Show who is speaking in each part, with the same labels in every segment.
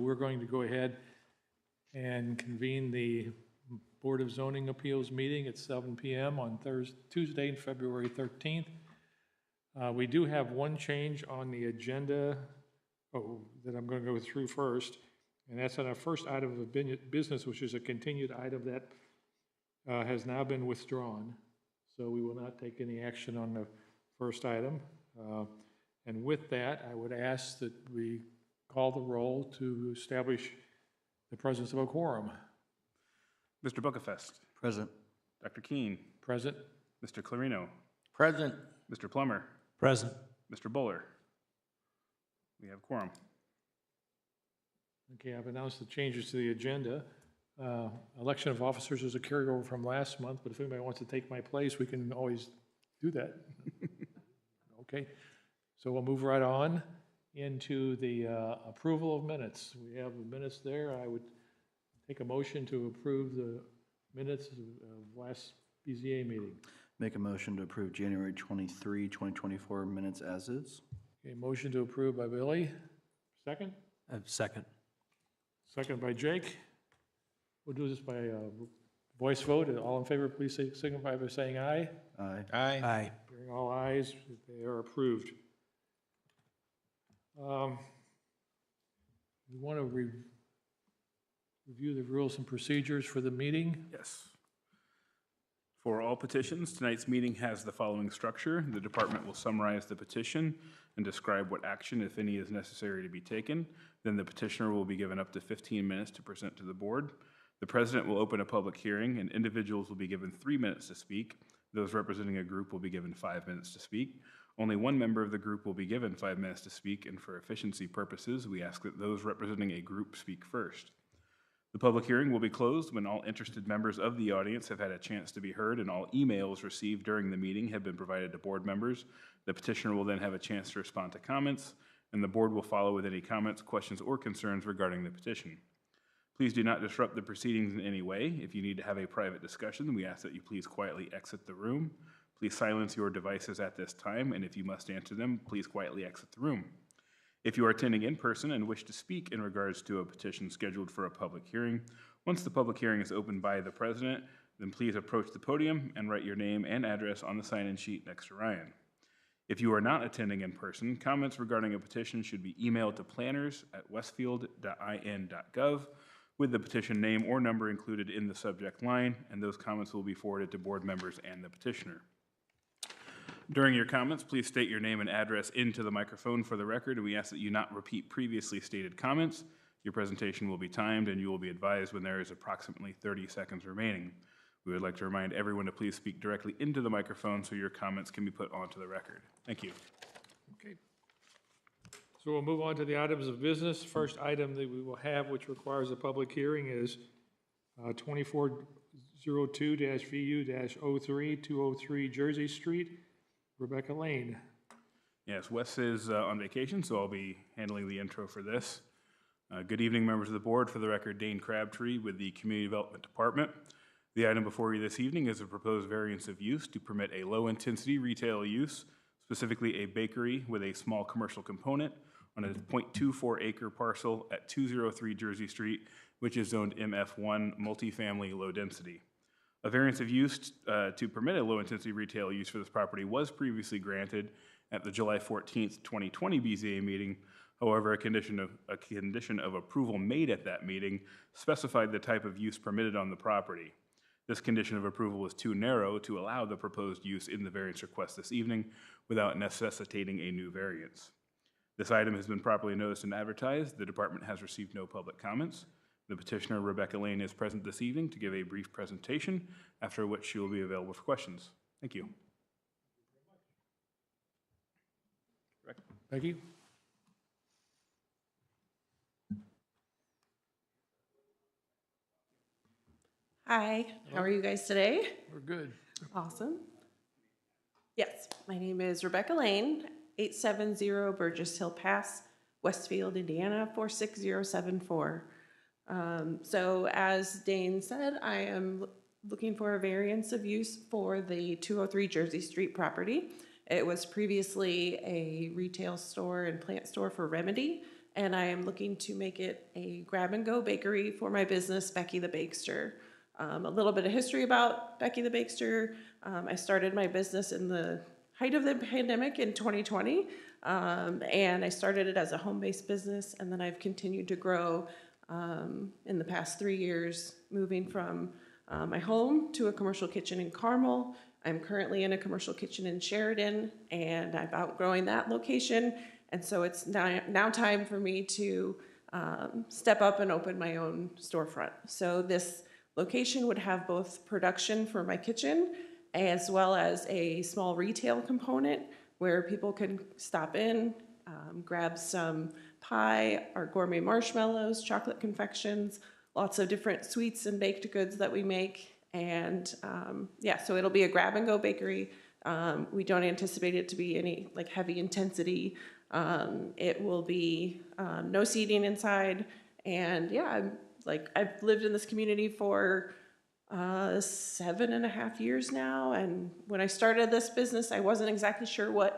Speaker 1: we're going to go ahead and convene the Board of Zoning Appeals meeting at 7 p.m. on Tuesday, February 13th. We do have one change on the agenda that I'm going to go through first, and that's on our first item of business, which is a continued item that has now been withdrawn. So we will not take any action on the first item. And with that, I would ask that we call the roll to establish the presence of a quorum.
Speaker 2: Mr. Buckafest.
Speaker 3: Present.
Speaker 2: Dr. Keene.
Speaker 1: Present.
Speaker 2: Mr. Clarino.
Speaker 3: Present.
Speaker 2: Mr. Plummer.
Speaker 3: Present.
Speaker 2: Mr. Buller. We have quorum.
Speaker 1: Okay, I've announced the changes to the agenda. Election of officers is a carryover from last month, but if anybody wants to take my place, we can always do that. Okay, so we'll move right on into the approval of minutes. We have the minutes there. I would take a motion to approve the minutes of last BZA meeting.
Speaker 3: Make a motion to approve January 23, 2024 minutes as is.
Speaker 1: Okay, motion to approve by Billy. Second?
Speaker 3: Second.
Speaker 1: Second by Jake. We'll do this by voice vote. All in favor, please signify by saying aye.
Speaker 3: Aye.
Speaker 4: Aye.
Speaker 3: Aye.
Speaker 1: Hearing all ayes, they are approved. We want to review the rules and procedures for the meeting.
Speaker 2: Yes. For all petitions, tonight's meeting has the following structure. The department will summarize the petition and describe what action, if any, is necessary to be taken. Then the petitioner will be given up to 15 minutes to present to the board. The president will open a public hearing, and individuals will be given 3 minutes to speak. Those representing a group will be given 5 minutes to speak. Only one member of the group will be given 5 minutes to speak, and for efficiency purposes, we ask that those representing a group speak first. The public hearing will be closed when all interested members of the audience have had a chance to be heard and all emails received during the meeting have been provided to board members. The petitioner will then have a chance to respond to comments, and the board will follow with any comments, questions, or concerns regarding the petition. Please do not disrupt the proceedings in any way. If you need to have a private discussion, we ask that you please quietly exit the room. Please silence your devices at this time, and if you must answer them, please quietly exit the room. If you are attending in person and wish to speak in regards to a petition scheduled for a public hearing, once the public hearing is opened by the president, then please approach the podium and write your name and address on the sign-in sheet next to Ryan. If you are not attending in person, comments regarding a petition should be emailed to planners@westfield.in.gov with the petition name or number included in the subject line, and those comments will be forwarded to board members and the petitioner. During your comments, please state your name and address into the microphone for the record, and we ask that you not repeat previously stated comments. Your presentation will be timed, and you will be advised when there is approximately 30 seconds remaining. We would like to remind everyone to please speak directly into the microphone so your comments can be put onto the record. Thank you.
Speaker 1: Okay. So we'll move on to the items of business. First item that we will have, which requires a public hearing, is 2402-VU-03, 203 Jersey Street, Rebecca Lane.
Speaker 2: Yes, Wes is on vacation, so I'll be handling the intro for this. Good evening, members of the board. For the record, Dane Crabtree with the Community Development Department. The item before you this evening is a proposed variance of use to permit a low-intensity retail use, specifically a bakery with a small commercial component on a 0.24-acre parcel at 203 Jersey Street, which is zoned MF1, multifamily low density. A variance of use to permit a low-intensity retail use for this property was previously granted at the July 14th, 2020 BZA meeting. However, a condition of approval made at that meeting specified the type of use permitted on the property. This condition of approval was too narrow to allow the proposed use in the variance request this evening without necessitating a new variance. This item has been properly noticed and advertised. The department has received no public comments. The petitioner, Rebecca Lane, is present this evening to give a brief presentation, after which she will be available for questions. Thank you.
Speaker 1: Becky?
Speaker 5: Hi, how are you guys today?
Speaker 1: We're good.
Speaker 5: Awesome. Yes, my name is Rebecca Lane, 870 Burgess Hill Pass, Westfield, Indiana, 46074. So as Dane said, I am looking for a variance of use for the 203 Jersey Street property. It was previously a retail store and plant store for Remedy, and I am looking to make it a grab-and-go bakery for my business, Becky the Bakester. A little bit of history about Becky the Bakester. I started my business in the height of the pandemic in 2020, and I started it as a home-based business, and then I've continued to grow in the past 3 years, moving from my home to a commercial kitchen in Carmel. I'm currently in a commercial kitchen in Sheridan, and I'm outgrowing that location, and so it's now time for me to step up and open my own storefront. So this location would have both production for my kitchen as well as a small retail component where people can stop in, grab some pie, our gourmet marshmallows, chocolate confections, lots of different sweets and baked goods that we make. And yeah, so it'll be a grab-and-go bakery. We don't anticipate it to be any like heavy intensity. It will be no seating inside. And yeah, I've lived in this community for 7.5 years now, and when I started this business, I wasn't exactly sure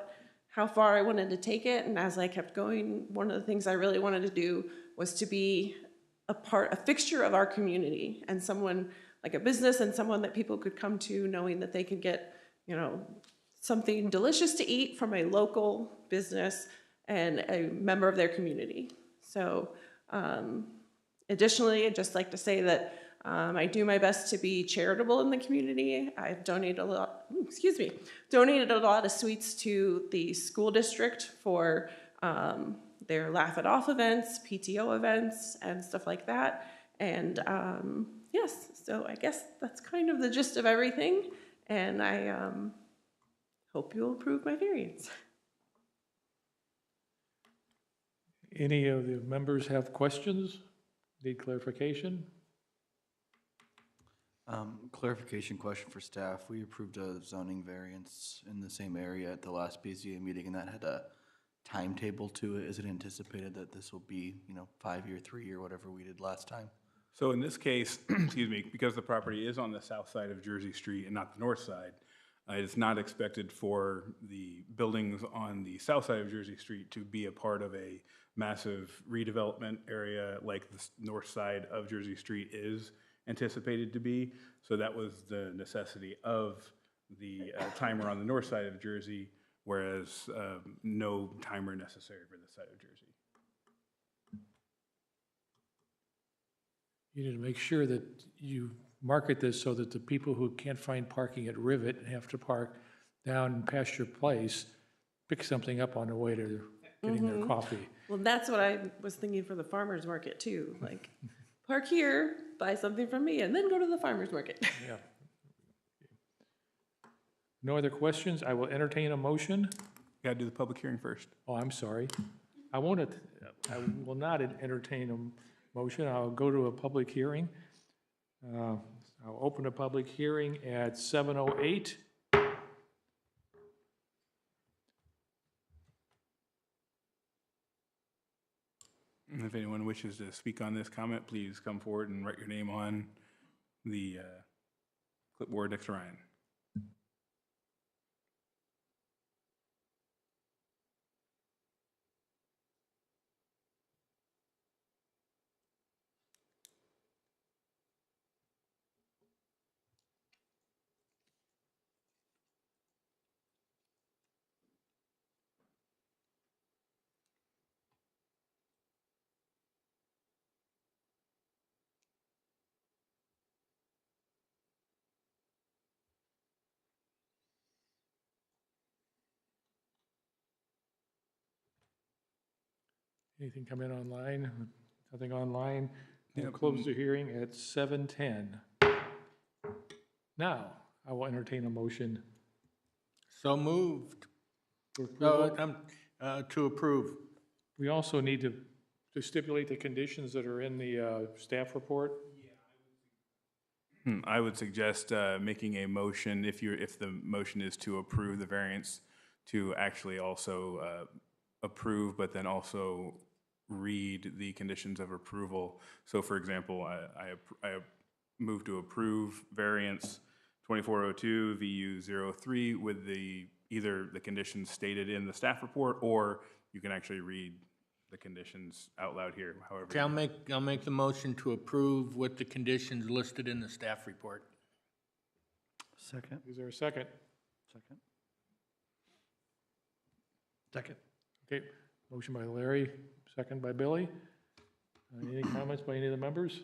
Speaker 5: how far I wanted to take it, and as I kept going, one of the things I really wanted to do was to be a fixture of our community, and someone like a business and someone that people could come to knowing that they could get, something delicious to eat from a local business and a member of their community. So additionally, I'd just like to say that I do my best to be charitable in the community. I've donated a lot of sweets to the school district for their Laugh It Off events, PTO events, and stuff like that. And yes, so I guess that's kind of the gist of everything. And I hope you'll approve my variance.
Speaker 1: Any of the members have questions? Need clarification?
Speaker 3: Clarification question for staff. We approved a zoning variance in the same area at the last BZA meeting, and that had a timetable to it. Is it anticipated that this will be, 5-year, 3-year, whatever we did last time?
Speaker 2: So in this case, excuse me, because the property is on the south side of Jersey Street and not the north side, it is not expected for the buildings on the south side of Jersey Street to be a part of a massive redevelopment area like the north side of Jersey Street is anticipated to be. So that was the necessity of the timer on the north side of Jersey, whereas no timer necessary for this side of Jersey.
Speaker 1: You need to make sure that you market this so that the people who can't find parking at Rivet and have to park down past your place pick something up on the way to getting their coffee.
Speaker 5: Well, that's what I was thinking for the farmer's market too. Like, park here, buy something from me, and then go to the farmer's market.
Speaker 1: Yeah. No other questions? I will entertain a motion.
Speaker 2: You gotta do the public hearing first.
Speaker 1: Oh, I'm sorry. I will not entertain a motion. I'll go to a public hearing. I'll open a public hearing at 7:08.
Speaker 2: And if anyone wishes to speak on this comment, please come forward and write your name on the clipboard next to Ryan.
Speaker 1: Anything come in online? Nothing online? We'll
Speaker 2: Yep.
Speaker 1: close the hearing at 7:10. Now, I will entertain a motion
Speaker 4: So moved.
Speaker 1: for approval.
Speaker 4: To approve.
Speaker 1: We also need to stipulate the conditions that are in the staff report.
Speaker 2: I would suggest making a motion, if the motion is to approve the variance, to actually also approve, but then also read the conditions of approval. So for example, I move to approve variance 2402 VU 03 with either the conditions stated in the staff report, or you can actually read the conditions out loud here, however.
Speaker 4: Okay, I'll make the motion to approve with the conditions listed in the staff report.
Speaker 3: Second.
Speaker 1: Is there a second?
Speaker 3: Second.
Speaker 1: Second. Okay, motion by Larry, second by Billy. Any comments by any of the members?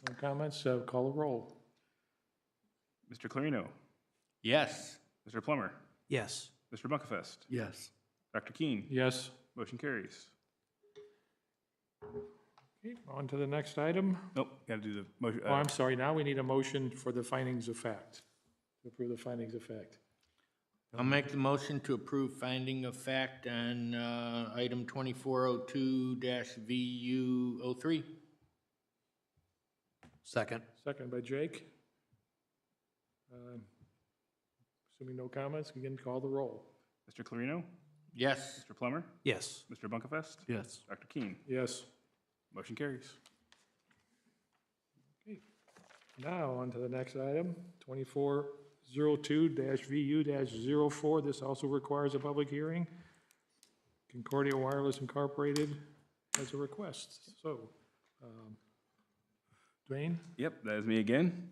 Speaker 1: No comments, call a roll.
Speaker 2: Mr. Clarino,
Speaker 4: Yes.
Speaker 2: Mr. Plummer,
Speaker 6: Yes.
Speaker 2: Mr. Buckfest,
Speaker 3: Yes.
Speaker 2: Dr. Keen.
Speaker 1: Yes.
Speaker 2: Motion carries.
Speaker 1: Okay, on to the next item.
Speaker 2: Nope, got to do the motion.
Speaker 1: Oh, I'm sorry, now we need a motion for the findings of fact, to approve the findings of fact.
Speaker 4: I'll make the motion to approve finding of fact on item 2402-VU03.
Speaker 6: Second.
Speaker 1: Second by Jake. Assuming no comments, we can call the roll.
Speaker 2: Mr. Clarino,
Speaker 4: Yes.
Speaker 2: Mr. Plummer,
Speaker 6: Yes.
Speaker 2: Mr. Buckfest,
Speaker 3: Yes.
Speaker 2: Dr. Keen.
Speaker 1: Yes.
Speaker 2: Motion carries.
Speaker 1: Okay. Now, on to the next item, 2402-VU-04. This also requires a public hearing. Concordia Wireless Incorporated has a request. So, Dwayne?
Speaker 2: Yep, that is me again.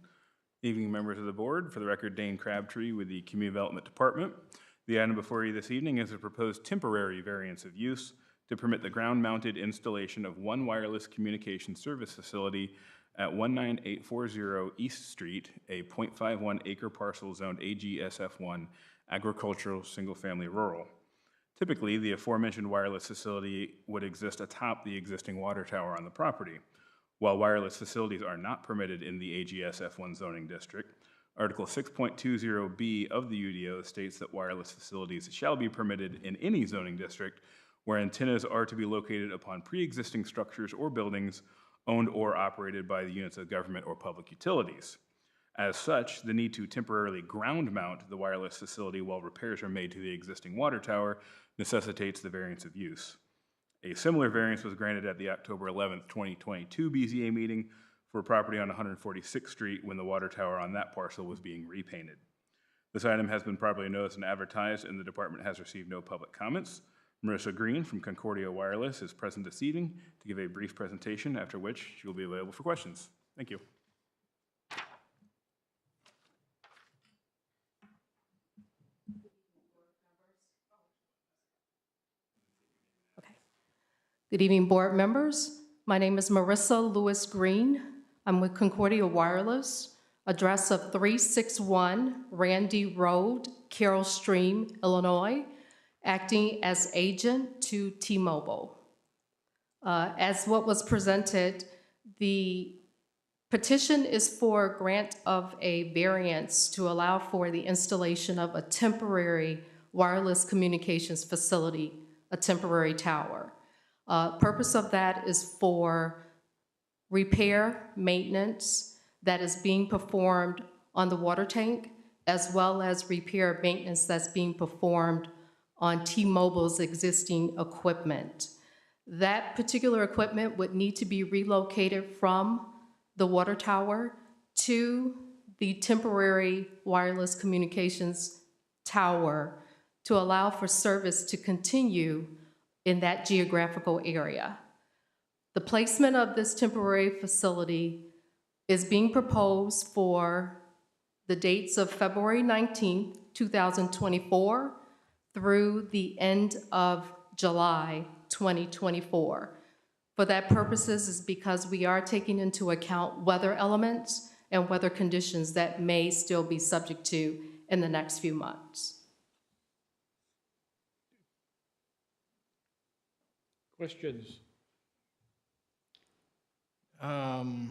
Speaker 2: Evening, members of the board. For the record, Dane Crabtree with the Community Development Department. The item before you this evening is a proposed temporary variance of use to permit the ground-mounted installation of one wireless communication service facility at 19840 East Street, a .51 acre parcel zoned AGSF1 agricultural single-family rural. Typically, the aforementioned wireless facility would exist atop the existing water tower on the property. While wireless facilities are not permitted in the AGSF1 zoning district, Article 6.20B of the UDO states that wireless facilities shall be permitted in any zoning district where antennas are to be located upon pre-existing structures or buildings owned or operated by the units of government or public utilities. As such, the need to temporarily ground mount the wireless facility while repairs are made to the existing water tower necessitates the variance of use. A similar variance was granted at the October 11th, 2022 BZA meeting for a property on 146th Street when the water tower on that parcel was being repainted. This item has been properly noticed and advertised, and the department has received no public comments. Marissa Green from Concordia Wireless is present this evening to give a brief presentation, after which she will be available for questions. Thank you.
Speaker 7: Good evening, board members. My name is Marissa Lewis Green. I'm with Concordia Wireless, address of 361 Randy Road, Carroll Stream, Illinois, acting as agent to T-Mobile. As what was presented, the petition is for grant of a variance to allow for the installation of a temporary wireless communications facility, a temporary tower. Purpose of that is for repair, maintenance that is being performed on the water tank, as well as repair maintenance that's being performed on T-Mobile's existing equipment. That particular equipment would need to be relocated from the water tower to the temporary wireless communications tower to allow for service to continue in that geographical area. The placement of this temporary facility is being proposed for the dates of February 19th, 2024 through the end of July 2024. For that purposes is because we are taking into account weather elements and weather conditions that may still be subject to in the next few months.
Speaker 1: Questions?
Speaker 4: The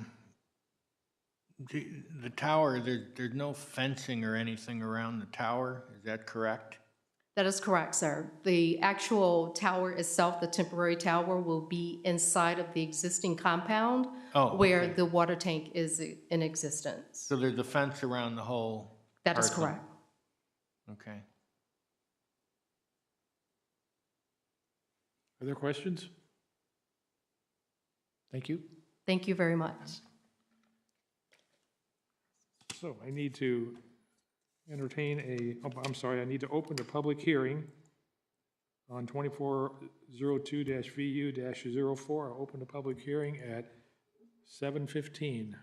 Speaker 4: tower, there's no fencing or anything around the tower, is that correct?
Speaker 7: That is correct, sir. The actual tower itself, the temporary tower, will be inside of the existing compound where
Speaker 4: okay.
Speaker 7: the water tank is in existence.
Speaker 4: So there's a fence around the whole
Speaker 7: That is
Speaker 4: parcel?
Speaker 7: correct.
Speaker 4: Okay.
Speaker 1: Are there questions? Thank you.
Speaker 7: Thank you very much.
Speaker 1: So I need to entertain I need to open the public hearing on 2402-VU-04. I'll open the public hearing at 7:15.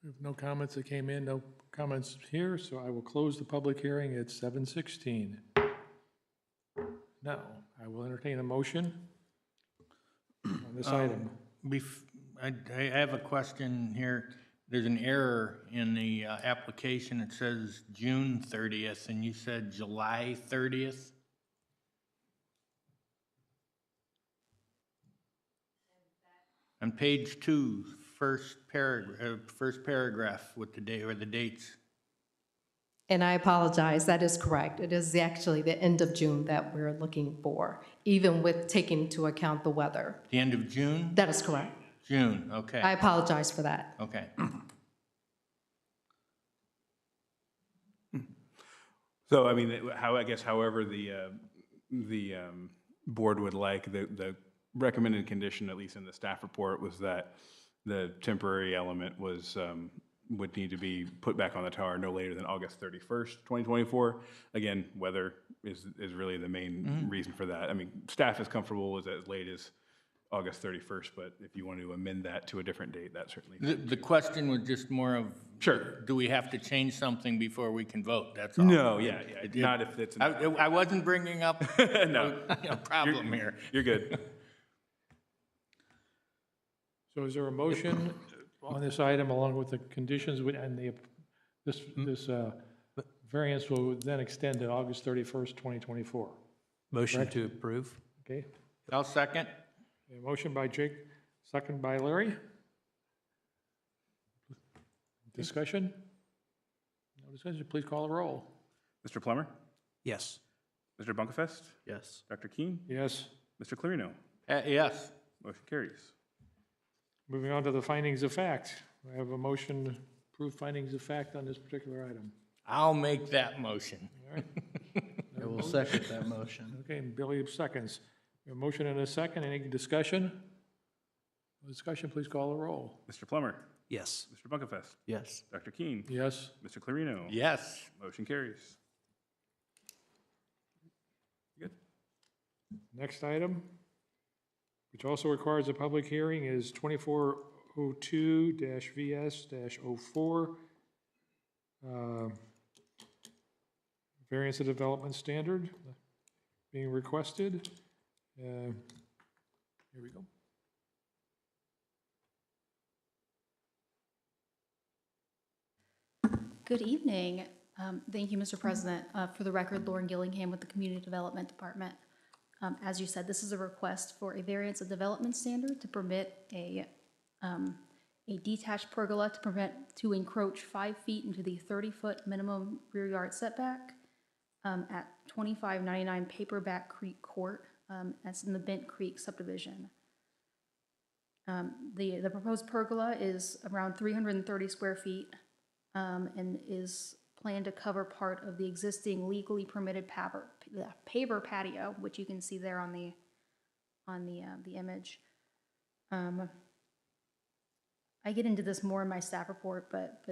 Speaker 1: We have no comments that came in, no comments here, so I will close the public hearing at 7:16. Now, I will entertain a motion on this item.
Speaker 4: I have a question here. There's an error in the application. It says June 30th, and you said July 30th? On page 2, first paragraph with the date or the dates.
Speaker 7: And I apologize, that is correct. It is actually the end of June that we're looking for, even with taking into account the weather.
Speaker 4: The end of June?
Speaker 7: That is correct.
Speaker 4: June, okay.
Speaker 7: I apologize for that.
Speaker 4: Okay.
Speaker 2: So, I mean, I guess however the board would like, the recommended condition, at least in the staff report, was that the temporary element was, would need to be put back on the tower no later than August 31st, 2024. Again, weather is really the main reason for that. I mean, staff is comfortable with as late as August 31st, but if you want to amend that to a different date, that certainly.
Speaker 4: The question was just more of,
Speaker 2: Sure.
Speaker 4: do we have to change something before we can vote? That's all.
Speaker 2: No, yeah, not if it's.
Speaker 4: I wasn't bringing up
Speaker 2: No.
Speaker 4: a problem here.
Speaker 2: You're good.
Speaker 1: So is there a motion on this item along with the conditions and this variance will then extend to August 31st, 2024?
Speaker 6: Motion to approve.
Speaker 1: Okay,
Speaker 4: I'll second.
Speaker 1: a motion by Jake, second by Larry. Discussion? No discussion, please call the roll.
Speaker 2: Mr. Plummer?
Speaker 6: Yes.
Speaker 2: Mr. Bunkefest?
Speaker 3: Yes.
Speaker 2: Dr. Keen?
Speaker 1: Yes.
Speaker 2: Mr. Clarino?
Speaker 4: Yes.
Speaker 2: Motion carries.
Speaker 1: Moving on to the findings of fact. I have a motion to approve findings of fact on this particular item.
Speaker 4: I'll make that motion.
Speaker 1: All right.
Speaker 3: I will second that motion.
Speaker 1: Okay, Billy seconds. A motion and a second. Any discussion? No discussion, please call the roll.
Speaker 2: Mr. Plummer?
Speaker 6: Yes.
Speaker 2: Mr. Bunkefest?
Speaker 3: Yes.
Speaker 2: Dr. Keen?
Speaker 1: Yes.
Speaker 2: Mr. Clarino?
Speaker 4: Yes.
Speaker 2: Motion carries. Good.
Speaker 1: Next item, which also requires a public hearing, is 2402-VS-04. Variance of development standard being requested. Here we go.
Speaker 8: Good evening. Thank you, Mr. President. For the record, Lauren Gillingham with the Community Development Department. As you said, this is a request for a variance of development standard to permit a detached pergola to encroach 5 feet into the 30-foot minimum rear yard setback at 2599 Paperback Creek Court. That's in the Bent Creek subdivision. The proposed pergola is around 330 square feet and is planned to cover part of the existing legally permitted paver patio, which you can see there on the image. I get into this more in my staff report, but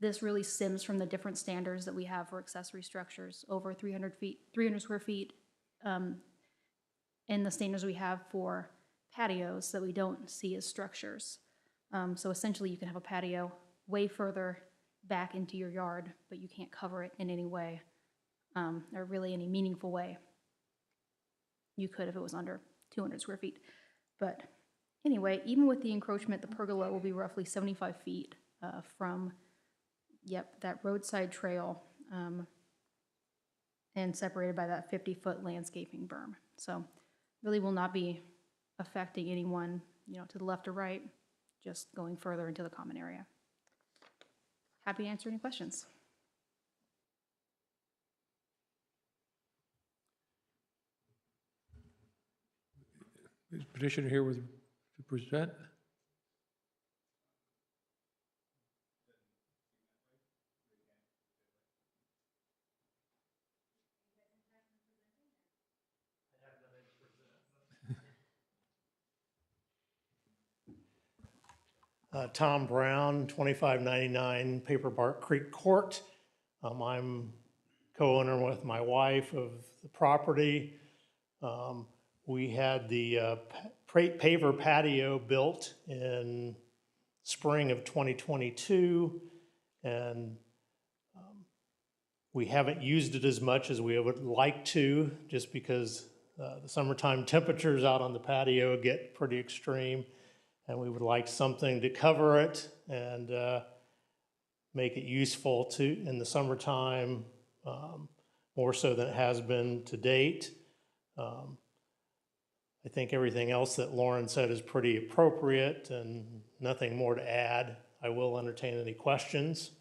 Speaker 8: this really stems from the different standards that we have for accessory structures over 300 square feet, and the standards we have for patios that we don't see as structures. So essentially, you can have a patio way further back into your yard, but you can't cover it in any way, or really any meaningful way. You could if it was under 200 square feet. But anyway, even with the encroachment, the pergola will be roughly 75 feet from, that roadside trail. and separated by that 50-foot landscaping berm. So really will not be affecting anyone, to the left or right, just going further into the common area. Happy to answer any questions.
Speaker 1: Is petitioner here to present?
Speaker 9: Tom Brown, 2599 Paper Bark Creek Court. I'm co-owner with my wife of the property. We had the paver patio built in spring of 2022, and we haven't used it as much as we would like to, just because the summertime temperatures out on the patio get pretty extreme. And we would like something to cover it and make it useful in the summertime, more so than it has been to date. I think everything else that Lauren said is pretty appropriate and nothing more to add. I will entertain any questions.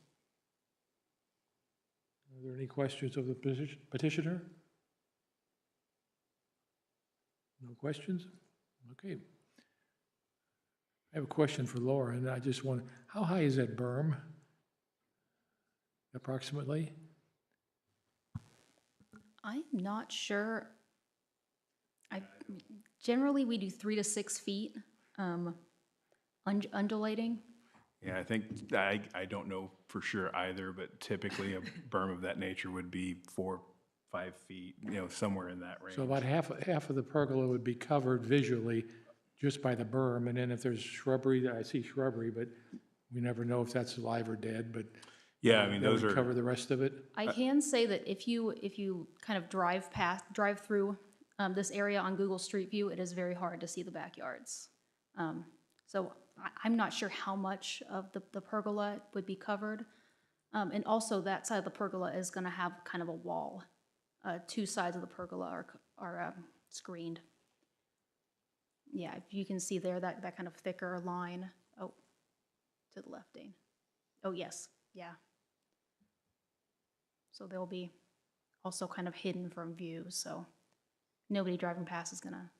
Speaker 1: Are there any questions of the petitioner? No questions? Okay. I have a question for Laura, and I just want, how high is that berm approximately?
Speaker 8: I'm not sure. Generally, we do 3 to 6 feet undulating.
Speaker 2: Yeah, I think, I don't know for sure either, but typically a berm of that nature would be 4, 5 feet, somewhere in that range.
Speaker 1: So about half of the pergola would be covered visually just by the berm, and then if there's shrubbery, I see shrubbery, but we never know if that's alive or dead, but
Speaker 2: Yeah, I mean,
Speaker 1: that
Speaker 2: those
Speaker 1: would
Speaker 2: are,
Speaker 1: cover the rest of it.
Speaker 8: I can say that if you kind of drive through this area on Google Street View, it is very hard to see the backyards. So I'm not sure how much of the pergola would be covered. And also that side of the pergola is gonna have kind of a wall. 2 sides of the pergola are screened. Yeah, if you can see there, that kind of thicker line. Oh, to the left, Dane. Oh, yes, yeah. So they'll be also kind of hidden from view, so nobody driving past is gonna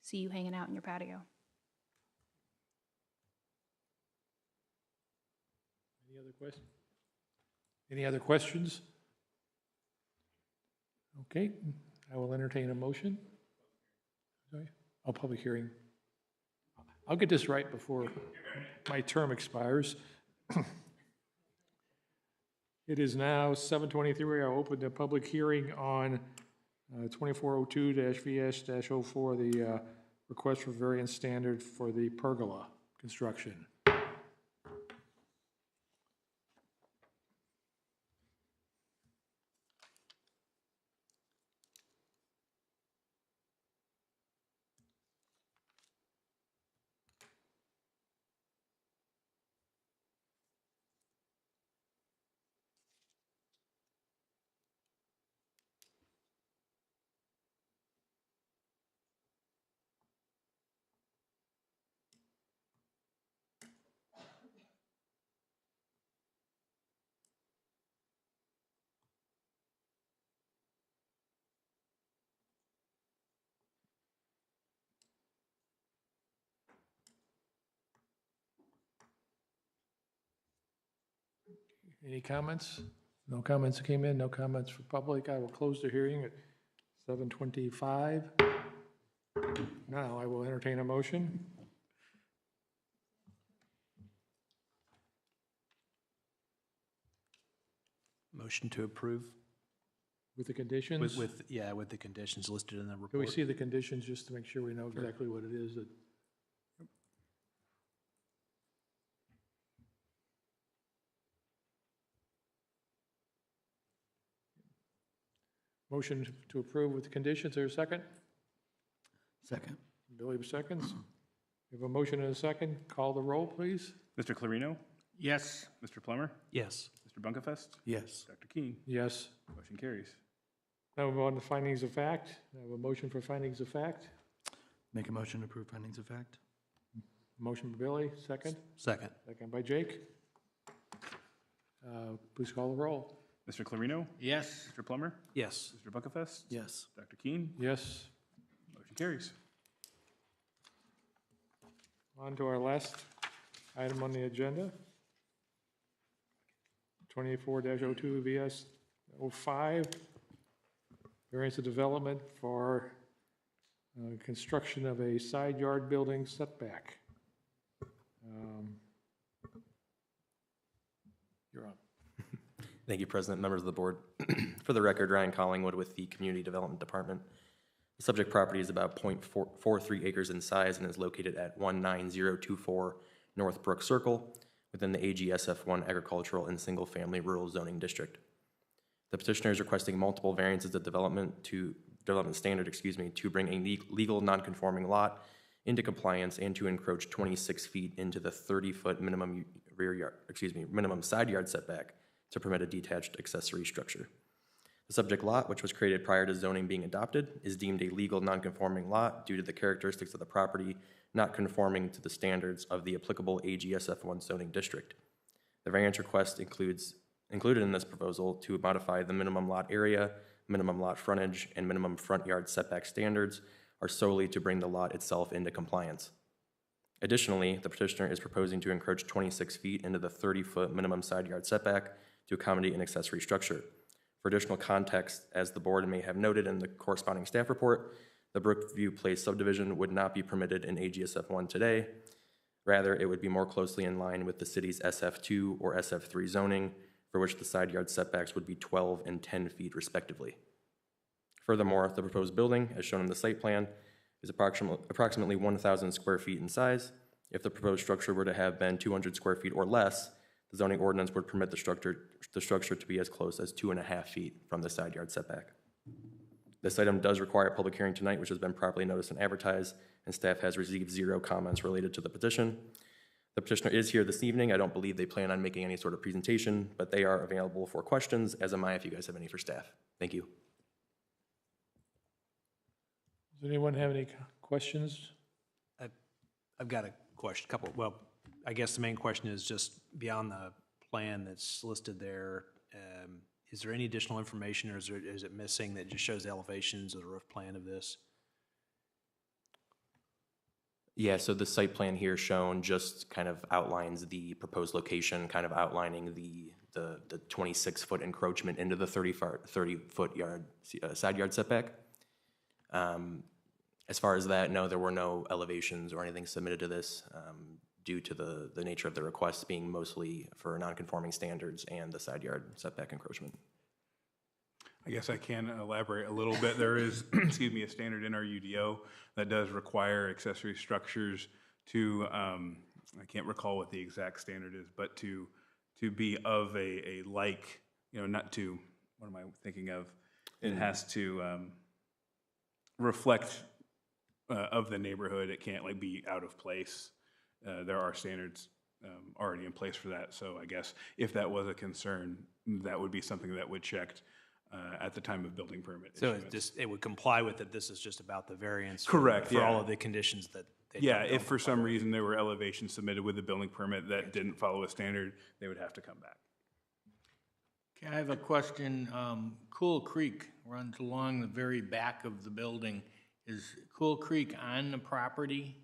Speaker 8: see you hanging out in your patio.
Speaker 1: Any other questions? Any other questions? Okay, I will entertain a motion. Sorry? Oh, public hearing. I'll get this right before my term expires. It is now 7:23. I'll open the public hearing on 2402-VS-04, the request for variance standard for the pergola construction. Any comments? No comments came in, no comments for public. I will close the hearing at 7:25. Now I will entertain a motion.
Speaker 6: Motion to approve
Speaker 1: With the conditions?
Speaker 6: with the conditions listed in the report.
Speaker 1: Can we see the conditions just to make sure we know exactly what it is that? Motion to approve with the conditions, is there a second?
Speaker 3: Second.
Speaker 1: Billy seconds. We have a motion and a second. Call the roll, please.
Speaker 2: Mr. Clarino,
Speaker 4: Yes.
Speaker 2: Mr. Plummer,
Speaker 6: Yes.
Speaker 2: Mr. Bunkefest,
Speaker 3: Yes.
Speaker 2: Dr. Keen.
Speaker 1: Yes.
Speaker 2: Motion carries.
Speaker 1: Now we're on to findings of fact. I have a motion for findings of fact.
Speaker 3: Make a motion to approve findings of fact?
Speaker 1: Motion by Billy, second.
Speaker 6: Second.
Speaker 1: Second by Jake. Please call the roll.
Speaker 2: Mr. Clarino?
Speaker 4: Yes.
Speaker 2: Mr. Plummer?
Speaker 6: Yes.
Speaker 2: Mr. Buckafest?
Speaker 3: Yes.
Speaker 2: Dr. Keen?
Speaker 1: Yes.
Speaker 2: Motion carries.
Speaker 1: On to our last item on the agenda. 24-02 VS 05. Variance of development for construction of a side yard building setback. You're on.
Speaker 10: Thank you, President, members of the board. For the record, Ryan Collingwood with the Community Development Department. The subject property is about 0.43 acres in size and is located at 19024 North Brook Circle within the AGSF1 Agricultural and Single Family Rural Zoning District. The petitioner is requesting multiple variances of development standard, to bring a legal non-conforming lot into compliance and to encroach 26 feet into the 30-foot minimum minimum side yard setback to permit a detached accessory structure. The subject lot, which was created prior to zoning being adopted, is deemed a legal non-conforming lot due to the characteristics of the property not conforming to the standards of the applicable AGSF1 zoning district. The variance request included in this proposal to modify the minimum lot area, minimum lot frontage, and minimum front yard setback standards are solely to bring the lot itself into compliance. Additionally, the petitioner is proposing to encroach 26 feet into the 30-foot minimum side yard setback to accommodate an accessory structure. For additional context, as the board may have noted in the corresponding staff report, the Brookview Place subdivision would not be permitted in AGSF1 today. Rather, it would be more closely in line with the city's SF2 or SF3 zoning, for which the side yard setbacks would be 12 and 10 feet respectively. Furthermore, the proposed building, as shown in the site plan, is approximately 1,000 square feet in size. If the proposed structure were to have been 200 square feet or less, the zoning ordinance would permit the structure to be as close as 2.5 feet from the side yard setback. This item does require a public hearing tonight, which has been properly noticed and advertised, and staff has received 0 comments related to the petition. The petitioner is here this evening. I don't believe they plan on making any sort of presentation, but they are available for questions, as am I if you guys have any for staff. Thank you.
Speaker 1: Does anyone have any questions?
Speaker 6: I've got a question, I guess the main question is just beyond the plan that's listed there, is there any additional information or is it missing that just shows the elevations of the roof plan of this?
Speaker 10: Yeah, so the site plan here shown just kind of outlines the proposed location, kind of outlining the 26-foot encroachment into the 30-foot side yard setback. As far as that, no, there were no elevations or anything submitted to this due to the nature of the request being mostly for non-conforming standards and the side yard setback encroachment.
Speaker 2: I guess I can elaborate a little bit. There is, excuse me, a standard in our UDO that does require accessory structures to, I can't recall what the exact standard is, but to be of a like, not to, what am I thinking of? It has to reflect of the neighborhood. It can't like be out of place. There are standards already in place for that. So I guess if that was a concern, that would be something that would checked at the time of building permit
Speaker 6: So
Speaker 2: issuance.
Speaker 6: it would comply with it, this is just about the variance.
Speaker 2: Correct,
Speaker 6: For all
Speaker 2: yeah.
Speaker 6: of the conditions that.
Speaker 2: Yeah, if for some reason there were elevations submitted with the building permit that didn't follow a standard, they would have to come back.
Speaker 4: Okay, I have a question. Cool Creek runs along the very back of the building. Is Cool Creek on the property?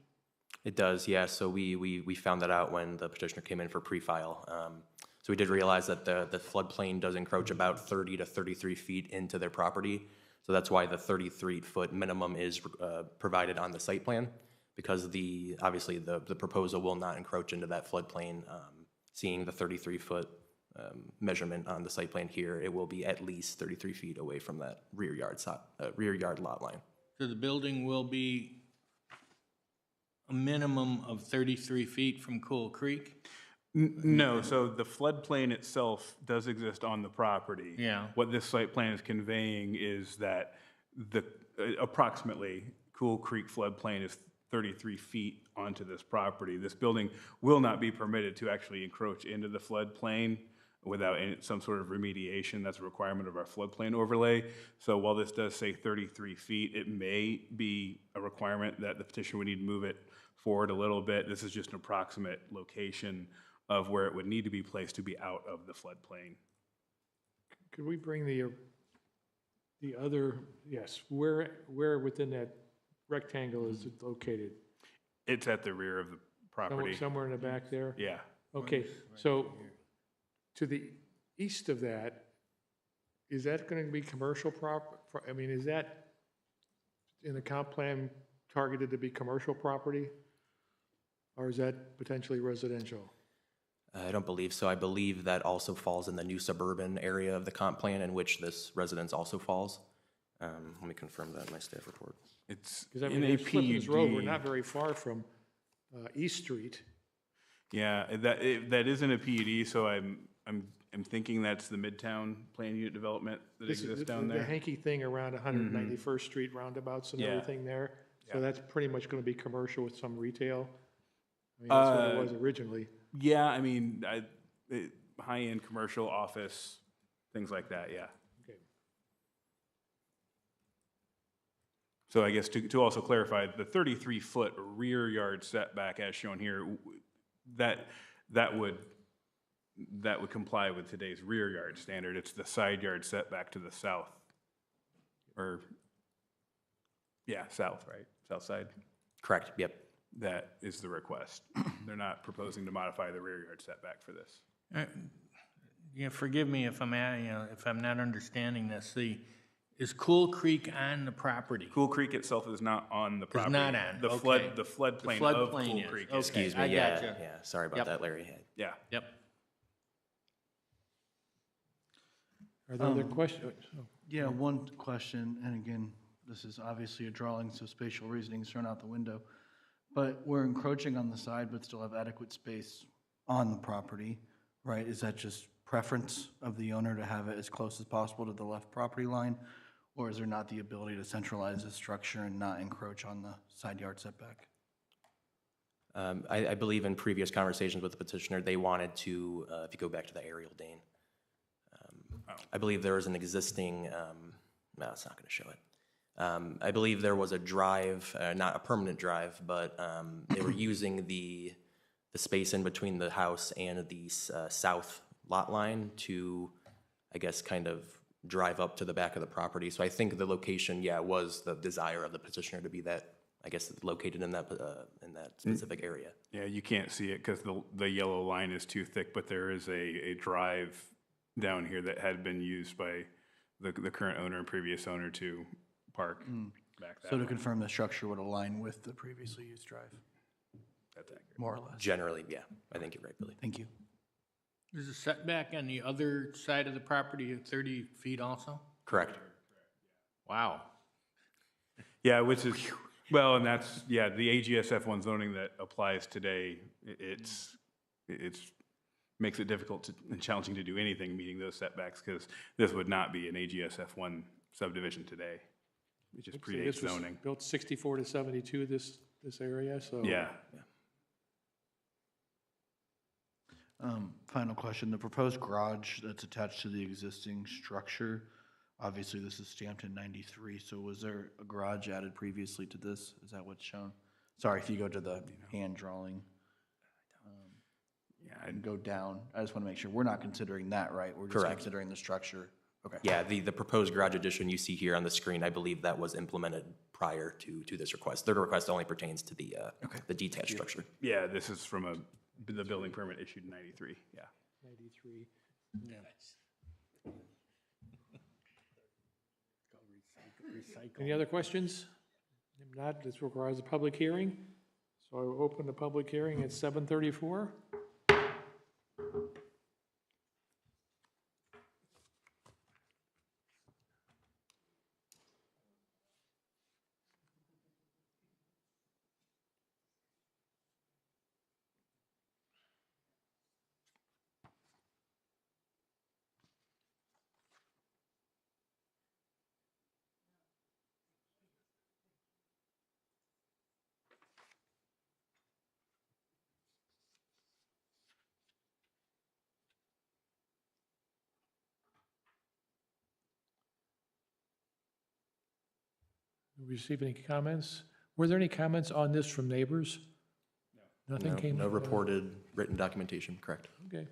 Speaker 10: It does, yeah. So we found that out when the petitioner came in for pre-file. So we did realize that the floodplain does encroach about 30 to 33 feet into their property. So that's why the 33-foot minimum is provided on the site plan, because obviously the proposal will not encroach into that floodplain. Seeing the 33-foot measurement on the site plan here, it will be at least 33 feet away from that rear yard lot line.
Speaker 4: So the building will be a minimum of 33 feet from Cool Creek?
Speaker 2: No, so the floodplain itself does exist on the property.
Speaker 4: Yeah.
Speaker 2: What this site plan is conveying is that approximately Cool Creek floodplain is 33 feet onto this property. This building will not be permitted to actually encroach into the floodplain. without some sort of remediation. That's a requirement of our floodplain overlay. So while this does say 33 feet, it may be a requirement that the petitioner would need to move it forward a little bit. This is just an approximate location of where it would need to be placed to be out of the floodplain.
Speaker 1: Could we bring the other, yes, where within that rectangle is it located?
Speaker 2: It's at the rear of the property.
Speaker 1: Somewhere in the back there?
Speaker 2: Yeah.
Speaker 1: Okay, so to the east of that, is that going to be commercial I mean, is that in the comp plan targeted to be commercial property? Or is that potentially residential?
Speaker 10: I don't believe so. I believe that also falls in the new suburban area of the comp plan in which this residence also falls. Let me confirm that in my staff report.
Speaker 2: It's
Speaker 1: Because I
Speaker 2: in
Speaker 1: mean,
Speaker 2: a
Speaker 1: there's Flippin's Road, we're
Speaker 2: PUD.
Speaker 1: not very far from East Street.
Speaker 2: Yeah, that is in a PUD, so I'm thinking that's the Midtown Plan Unit development that
Speaker 1: This is
Speaker 2: exists down
Speaker 1: the
Speaker 2: there.
Speaker 1: hanky thing around 191st Street roundabouts and
Speaker 2: Yeah.
Speaker 1: everything there. So
Speaker 2: Yeah.
Speaker 1: that's pretty much going to be commercial with some retail. I mean, that's what it was originally.
Speaker 2: Yeah, I mean, high-end commercial office, things like that, yeah.
Speaker 1: Okay.
Speaker 2: So I guess to also clarify, the 33-foot rear yard setback as shown here, that would comply with today's rear yard standard. It's the side yard setback to the south. Or, yeah, south, right? South side.
Speaker 10: Correct, yep.
Speaker 2: That is the request. They're not proposing to modify the rear yard setback for this.
Speaker 4: Yeah, forgive me if I'm if I'm not understanding this. Is Cool Creek on the property?
Speaker 2: Cool Creek itself is not on the property.
Speaker 4: not on,
Speaker 2: The
Speaker 4: okay.
Speaker 2: floodplain
Speaker 4: The
Speaker 2: of
Speaker 4: floodplain
Speaker 2: Cool
Speaker 4: is,
Speaker 2: Creek
Speaker 4: okay.
Speaker 2: is.
Speaker 10: Excuse
Speaker 4: I
Speaker 10: me, yeah,
Speaker 4: gotcha.
Speaker 10: yeah, sorry about
Speaker 4: Yep.
Speaker 10: that, Larry.
Speaker 2: Yeah.
Speaker 4: Yep.
Speaker 1: Are there other questions? Oh,
Speaker 3: Yeah, one question, and again, this is obviously a drawing, so spatial reasoning's thrown out the window. But we're encroaching on the side, but still have adequate space on the property, right? Is that just preference of the owner to have it as close as possible to the left property line? Or is there not the ability to centralize the structure and not encroach on the side yard setback?
Speaker 10: I believe in previous conversations with the petitioner, they wanted to, if you go back to the aerial, Dane, I believe there was an existing, no, it's not going to show it. I believe there was a drive, not a permanent drive, but they were using the space in between the house and the south lot line to, I guess, kind of drive up to the back of the property. So I think the location, yeah, was the desire of the petitioner to be that, I guess, located in that specific area.
Speaker 2: Yeah, you can't see it because the yellow line is too thick, but there is a drive down here that had been used by the current owner and previous owner to park back that
Speaker 3: So to
Speaker 2: way.
Speaker 3: confirm, the structure would align with the previously used drive,
Speaker 2: That's accurate.
Speaker 3: more or less?
Speaker 10: Generally, yeah, I think you're right, Billy.
Speaker 3: Thank you.
Speaker 4: Is the setback on the other side of the property 30 feet also?
Speaker 10: Correct.
Speaker 4: Wow.
Speaker 2: Yeah, which is, well, and that's, yeah, the AGSF one zoning that applies today, it's makes it difficult and challenging to do anything meeting those setbacks because this would not be an AGSF one subdivision today. It just predates
Speaker 1: This was
Speaker 2: zoning.
Speaker 1: built 64 to 72, this area, so.
Speaker 2: Yeah.
Speaker 3: Final question, the proposed garage that's attached to the existing structure, obviously this is stamped in 93, so was there a garage added previously to this? Is that what's shown? Sorry, if you go to the hand drawing
Speaker 2: Yeah,
Speaker 3: and go down, I just want to make sure, we're not considering that, right? We're just
Speaker 10: Correct.
Speaker 3: considering the structure. Okay.
Speaker 10: Yeah, the proposed garage addition you see here on the screen, I believe that was implemented prior to this request. The request only pertains to the detached structure.
Speaker 2: yeah, this is from the building permit issued in 93, yeah.
Speaker 1: 93. Any other questions? If not, this requires a public hearing. So I will open the public hearing at 7:34. receive any comments? Were there any comments on this from neighbors? No. Nothing
Speaker 10: No,
Speaker 1: came?
Speaker 10: no reported written documentation, correct.
Speaker 1: Okay.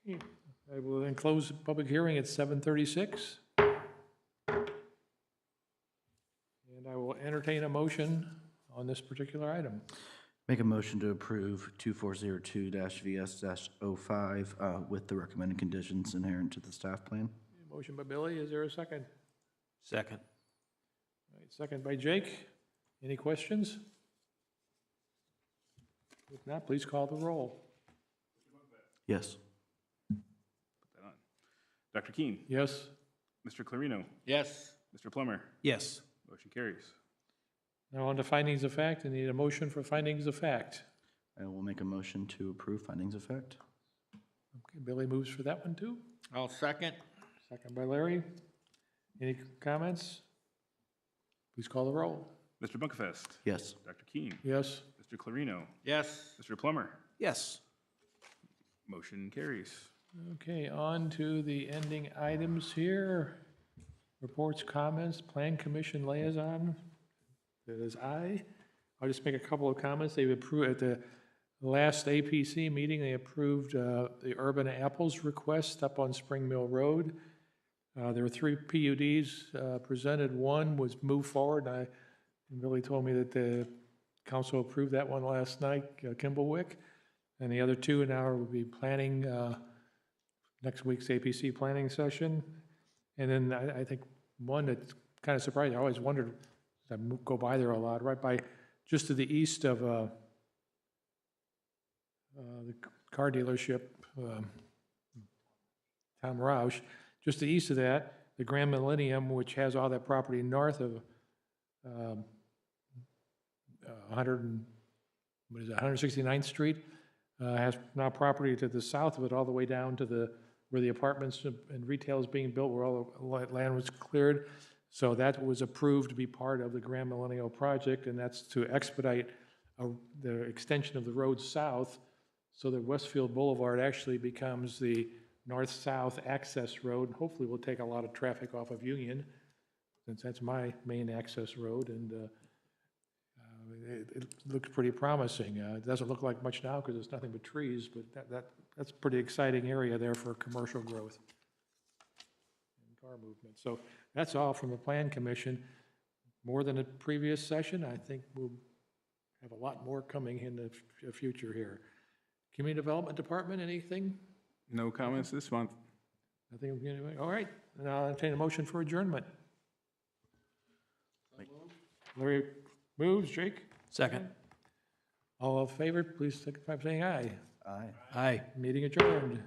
Speaker 1: Okay, I will then close the public hearing at 7:36. And I will entertain a motion on this particular item.
Speaker 3: Make a motion to approve 2402-VS-05 with the recommended conditions inherent to the staff plan.
Speaker 1: Motion by Billy, is there a second?
Speaker 6: Second.
Speaker 1: All right, second by Jake. Any questions? If not, please call the roll.
Speaker 3: Yes.
Speaker 2: Put that on. Dr. Keen,
Speaker 1: Yes?
Speaker 2: Mr. Clarino,
Speaker 4: Yes.
Speaker 2: Mr. Plummer,
Speaker 6: Yes.
Speaker 2: motion carries.
Speaker 1: Now on to findings of fact. I need a motion for findings of fact.
Speaker 3: I will make a motion to approve findings of fact.
Speaker 1: Okay, Billy moves for that one too.
Speaker 4: I'll second.
Speaker 1: Second by Larry. Any comments? Please call the roll.
Speaker 2: Mr. Bunkefest,
Speaker 3: Yes.
Speaker 2: Dr. Keen,
Speaker 1: Yes?
Speaker 2: Mr. Clarino,
Speaker 4: Yes.
Speaker 2: Mr. Plummer,
Speaker 6: Yes.
Speaker 2: motion carries.
Speaker 1: Okay, on to the ending items here. Reports, comments, Plan Commission liaison. That is I. I'll just make a couple of comments. They've approved, at the last APC meeting, they approved the Urban Apples request up on Spring Mill Road. There were 3 PUDs presented. One was moved forward, and Billy told me that the council approved that one last night, Kimblewick. And the other 2 now will be planning next week's APC planning session. And then I think one that's kind of surprising, I always wondered, I go by there a lot, right by, just to the east of the car dealership, Tom Roush, just to the east of that, the Grand Millennium, which has all that property north of 169th Street, has now property to the south of it, all the way down to where the apartments and retail is being built, where all the land was cleared. So that was approved to be part of the Grand Millennial project, and that's to expedite the extension of the road south so that Westfield Boulevard actually becomes the north-south access road. Hopefully we'll take a lot of traffic off of Union, since that's my main access road, and it looks pretty promising. It doesn't look like much now because it's nothing but trees, but that's a pretty exciting area there for commercial growth and car movement. So that's all from the Plan Commission. More than a previous session. I think we'll have a lot more coming in the future here. Community Development Department, anything?
Speaker 2: No comments this month.
Speaker 1: Nothing? All right, and I'll entertain a motion for adjournment. Larry moves, Jake?
Speaker 6: Second.
Speaker 1: All in favor, please signify by saying aye.
Speaker 3: Aye.
Speaker 6: Aye.
Speaker 1: Meeting adjourned.